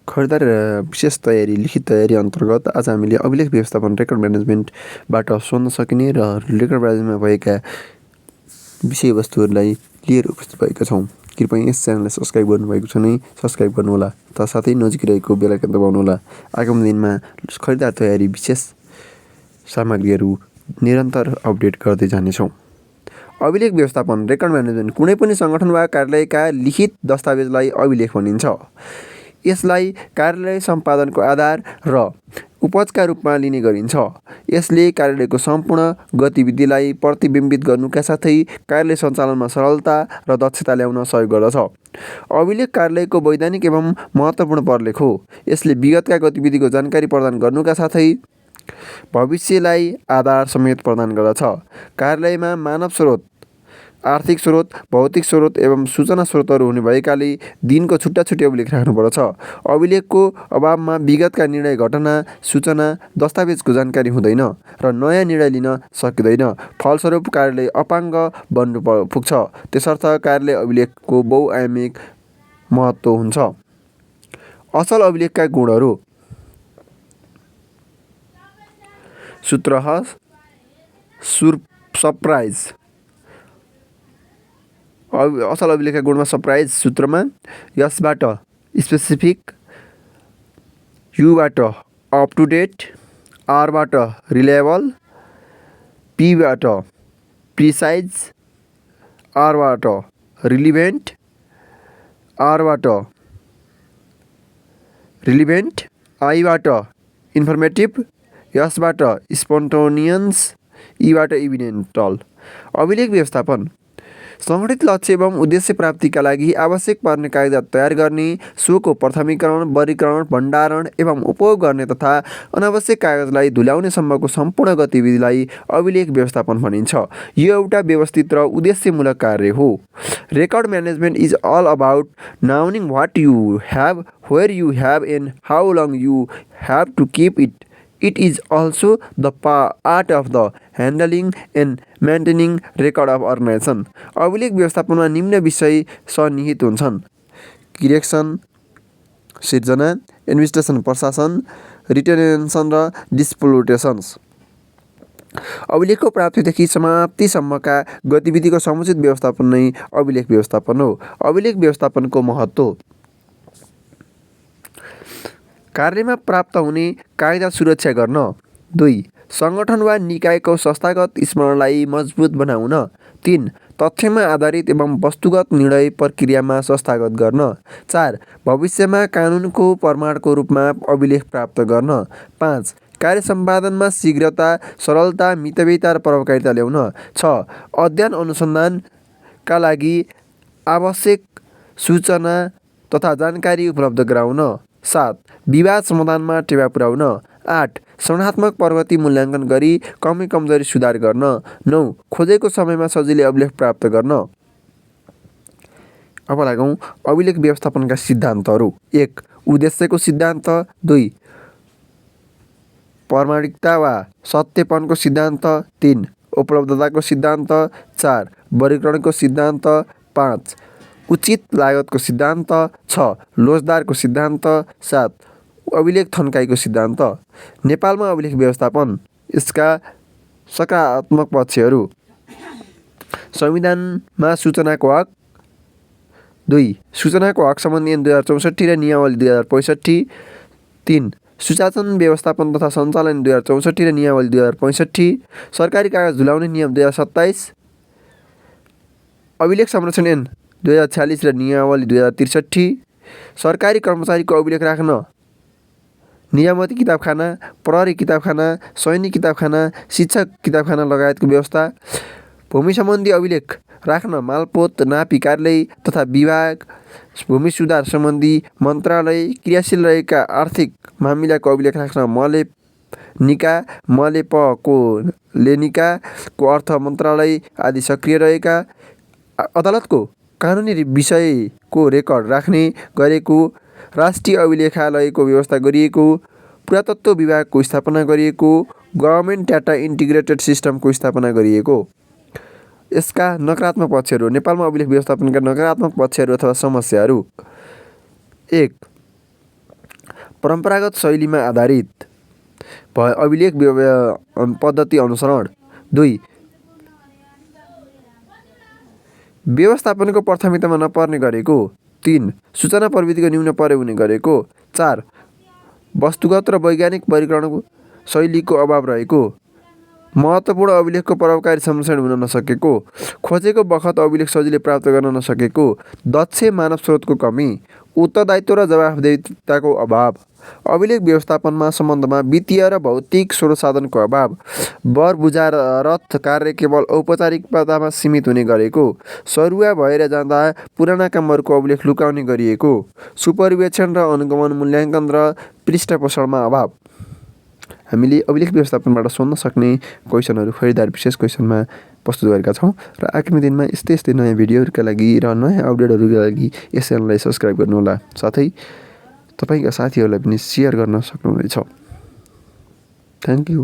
खरिदार विशेष तयारी लिखित तयारी अन्तर्गत आज हामीले अभिलेख व्यवस्थापन रेकर्ड म्यानेजमेन्टबाट सोध्न सकिने र रेकर्ड म्यानेजमेन्टमा भएका विषयवस्तुहरूलाई लिएर उपस्थित भएका छौँ। कृपया यस च्यानललाई सब्सक्राइब गर्नुभएको छ भने सब्सक्राइब गर्नुहोला तथा साथै नजिक रहेको बेल आइकन दबाउनुहोला। आगामी दिनमा खरिदार तयारी विशेष सामग्रीहरू निरन्तर अपडेट गर्दै जानेछौँ। अभिलेख व्यवस्थापन रेकर्ड म्यानेजमेन्ट कुनै पनि सङ्गठन वा कार्यालयका लिखित दस्तावेजलाई अभिलेख भनिन्छ। यसलाई कार्यालय सम्पादनको आधार र उपजका रूपमा लिने गरिन्छ। यसले कार्यालयको सम्पूर्ण गतिविधिलाई प्रतिबिम्बित गर्नुका साथै कार्यालय सञ्चालनमा सरलता र दक्षता ल्याउन सहयोग गर्दछ। अभिलेख कार्यालयको वैधानिक एवं महत्त्वपूर्ण प्रलेख हो। यसले विगतका गतिविधिको जानकारी प्रदान गर्नुका साथै भविष्यलाई आधार समेत प्रदान गर्दछ। कार्यालयमा मानव स्रोत, आर्थिक स्रोत, भौतिक स्रोत एवं सूचना स्रोतहरू हुने भएकाले दिनको छुट्टा छुट्टै अभिलेख राख्नुपर्छ। अभिलेखको अभावमा विगतका निर्णय, घटना, सूचना, दस्तावेजको जानकारी हुँदैन र नयाँ निर्णय लिन सकिँदैन। फलस्वरूप कार्यालय अपाङ्ग बन्नु पुग्छ। त्यसर्थ कार्यालय अभिलेखको बहुआयामिक महत्त्व हुन्छ। असल अभिलेखका गुणहरू। सूत्रह सरप्राइज। असल अभिलेखका गुणमा सरप्राइज सूत्रमा यसबाट स्पेसिफिक, युबाट अप टु डेट, आरबाट रिलायबल, पीबाट प्रिसाइज, आरबाट रिलिभेन्ट, आईबाट इन्फर्मेटिभ, यसबाट स्पोन्टेनियस, ईबाट इभिडेन्टल। अभिलेख व्यवस्थापन सङ्गठित लक्ष्य एवं उद्देश्य प्राप्तिका लागि आवश्यक पर्ने कागजात तयार गर्ने, सोको प्राथमिकरण, वर्गीकरण, भण्डारण एवं उपयोग गर्ने तथा अनावश्यक कागजलाई धुल्याउनेसम्मको सम्पूर्ण गतिविधिलाई अभिलेख व्यवस्थापन भनिन्छ। यो एउटा व्यवस्थित र उद्देश्यमूलक कार्य हो। Record management is all about knowing what you have, where you have and how long you have to keep it. It is also the art of the handling and maintaining record of organization. अभिलेख व्यवस्थापनमा निम्न विषय सन्निहित हुन्छन्: creation सिर्जना, administration प्रशासन, retention र डिस्प्युटेसन्स। अभिलेखको प्राप्तिदेखि समाप्तिसम्मका गतिविधिको समुचित व्यवस्थापन नै अभिलेख व्यवस्थापन हो। अभिलेख व्यवस्थापनको महत्त्व। कार्यमा प्राप्त हुने कायदा सुरक्षा गर्न। 2. सङ्गठन वा निकायको संस्थागत स्मरणलाई मजबुत बनाउन। 3. तथ्यमा आधारित एवं वस्तुगत निर्णय प्रक्रियामा संस्थागत गर्न। 4. भविष्यमा कानुनको प्रमाणको रूपमा अभिलेख प्राप्त गर्न। 5. कार्य सम्पादनमा शीघ्रता, सरलता, मितव्ययिता र प्रभावकारिता ल्याउन। 6. अध्ययन अनुसन्धानका लागि आवश्यक सूचना तथा जानकारी उपलब्ध गराउन। 7. विवाद समाधानमा टेवा पुर्याउन। 8. संगठनात्मक प्रगति मूल्याङ्कन गरी कमी कमजोरी सुधार गर्न। 9. खोजेको समयमा सजिलै अभिलेख प्राप्त गर्न। अब लागौँ अभिलेख व्यवस्थापनका सिद्धान्तहरू। 1. उद्देश्यको सिद्धान्त। 2. प्रामाणिकता वा सत्यपनको सिद्धान्त। 3. उपलब्धताको सिद्धान्त। 4. वर्गीकरणको सिद्धान्त। 5. उचित लागतको सिद्धान्त। 6. लोचदारको सिद्धान्त। 7. अभिलेख थन्काइको सिद्धान्त। नेपालमा अभिलेख व्यवस्थापन। यसका सकारात्मक पक्षहरू। संविधानमा सूचनाको हक। 2. सूचनाको हक सम्बन्धी ऐन 2064 र नियमावली 2065। 3. सुशासन व्यवस्थापन तथा सञ्चालन 2064 र नियमावली 2065। सरकारी कागज धुल्याउने नियम 2027। अभिलेख संरक्षण ऐन 2046 र नियमावली 2063। सरकारी कर्मचारीको अभिलेख राख्न नियामती किताबखाना, प्रहरी किताबखाना, सैनिक किताबखाना, शिक्षक किताबखाना लगायतको व्यवस्था। भूमि सम्बन्धी अभिलेख राख्न मालपोत नापी कार्यालय तथा विभाग, भूमि सुधार सम्बन्धी मन्त्रालय, क्रियाशील रहेका आर्थिक मामिलाको अभिलेख राख्न मलेनिका, मलेपको लेनिकाको अर्थ मन्त्रालय आदि सक्रिय रहेका। अदालतको कानुनी विषयको रेकर्ड राख्ने गरेको, राष्ट्रिय अभिलेखालयको व्यवस्था गरिएको, पुरातत्व विभागको स्थापना गरिएको, गभर्नमेन्ट डाटा इन्टिग्रेटेड सिस्टमको स्थापना गरिएको। यसका नकारात्मक पक्षहरू। नेपालमा अभिलेख व्यवस्थापनका नकारात्मक पक्षहरू अथवा समस्याहरू। 1. परम्परागत शैलीमा आधारित अभिलेख पद्धति अनुसरण। 2 व्यवस्थापनको प्राथमिकतामा नपर्ने गरेको। 3 सूचना प्रविधिको न्यून प्रयोग हुने गरेको। 4 वस्तुगत र वैज्ञानिक वर्गीकरणको शैलीको अभाव रहेको। महत्त्वपूर्ण अभिलेखको प्रभावकारी संरक्षण हुन नसकेको। खोजेको बखत अभिलेख सजिलै प्राप्त गर्न नसकेको। दक्ष मानव स्रोतको कमी। उत्तरदायित्व र जवाफदेहिताको अभाव। अभिलेख व्यवस्थापनमा सम्बन्धमा वित्तीय र भौतिक स्रोत साधनको अभाव। बरबुजारत कार्य केवल औपचारिकतामा सीमित हुने गरेको। सरुवा भएर जाँदा पुराना कामहरूको अभिलेख लुकाउने गरिएको। सुपरिवेक्षण र अनुगमन मूल्याङ्कन र पृष्ठपोषणमा अभाव। हामीले अभिलेख व्यवस्थापनबाट सोध्न सक्ने क्वेसनहरू खरिदार विशेष क्वेसनमा प्रस्तुत गरेका छौँ र आगामी दिनमा यस्तै नयाँ भिडियोहरूका लागि र नयाँ अपडेटहरूका लागि यस च्यानललाई सब्सक्राइब गर्नुहोला। साथै तपाईँका साथीहरूलाई पनि सेयर गर्न सक्नुहुनेछ। Thank you.